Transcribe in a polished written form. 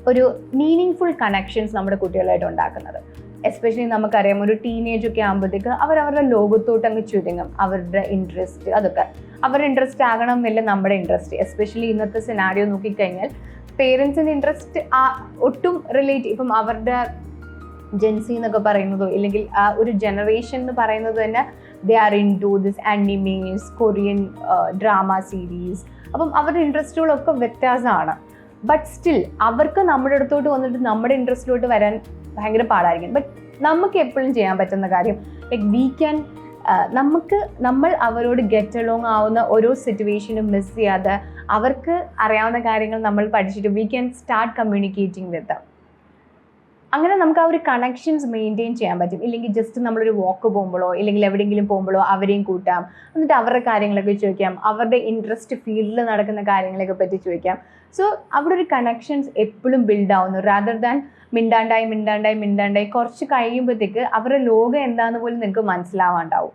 ഒരു meaning connections നമ്മുടെ കുട്ടികളായിട്ട് ഉണ്ടാക്കുന്നത്. എസ്പെഷ്യലി നമുക്കറിയാം ഒരു ടീനേജ് ഒക്കെ ആകുമ്പോഴത്തേക്ക് അവരവരുടെ ലോകത്തോട്ട് അങ്ങ് ചുരുങ്ങും. അവരുടെ ഇൻട്രസ്റ്റ് അതൊക്കെ അവരുടെ ഇൻട്രസ്റ്റ് ആകണം എന്നില്ല നമ്മുടെ ഇൻട്രസ്റ്റ്. എസ്പെഷ്യലി ഇന്നത്തെ സിനാരിയോ നോക്കിക്കഴിഞ്ഞാൽ പേരൻസിൻ്റെ ഇൻട്രസ്റ്റ് ഒട്ടും റിലേറ്റ്, ഇപ്പം അവരുടെ ജെൻസി എന്നൊക്കെ പറയുന്നതോ ഇല്ലെങ്കിൽ ആ ഒരു ജനറേഷൻ എന്ന് പറയുന്നത് തന്നെ they are into this animes, Korean drama series. അപ്പം അവരുടെ ഇൻട്രസ്റ്റുകളൊക്കെ വ്യത്യാസമാണ്. ബട്ട് സ്റ്റിൽ അവർക്ക് നമ്മുടെ അടുത്തോട്ട് വന്നിട്ട് നമ്മുടെ ഇൻട്രസ്റ്റിലോട്ട് വരാൻ ഭയങ്കര പാടായിരിക്കും. ബട്ട് നമുക്ക് എപ്പോഴും ചെയ്യാൻ പറ്റുന്ന കാര്യം ലൈക്ക് വി ക്യാൻ നമ്മൾ അവരോട് ഗെറ്റ് അലോങ് ആവുന്ന ഓരോ സിറ്റുവേഷനും മിസ് ചെയ്യാതെ അവർക്ക് അറിയാവുന്ന കാര്യങ്ങൾ നമ്മൾ പഠിച്ചിട്ട് വി ക്യാൻ സ്റ്റാർട്ട് കമ്മ്യൂണിക്കേറ്റിംഗ് വിത്ത്. അങ്ങനെ നമുക്ക് ആ ഒരു കണക്ഷൻസ് മെയിൻറ്റെയിൻ ചെയ്യാൻ പറ്റും. ഇല്ലെങ്കിൽ ജസ്റ്റ് നമ്മളൊരു വാക്ക് പോകുമ്പോഴോ ഇല്ലെങ്കിൽ എവിടെയെങ്കിലും പോകുമ്പോഴോ അവരെയും കൂട്ടാം, എന്നിട്ട് അവരുടെ കാര്യങ്ങളൊക്കെ ചോദിക്കാം, അവരുടെ ഇൻട്രസ്റ്റ് ഫീൽഡിൽ നടക്കുന്ന കാര്യങ്ങളൊക്കെ പറ്റി ചോദിക്കാം. സോ അവിടെ ഒരു കണക്ഷൻസ് എപ്പോഴും ബിൽഡ് ആവുന്നു. റാദർ ദാൻ മിണ്ടാണ്ടായി കുറച്ച് കഴിയുമ്പോഴത്തേക്ക് അവരുടെ ലോകം എന്താണെന്ന് പോലും നിങ്ങൾക്ക് മനസ്സിലാവാണ്ടാവും.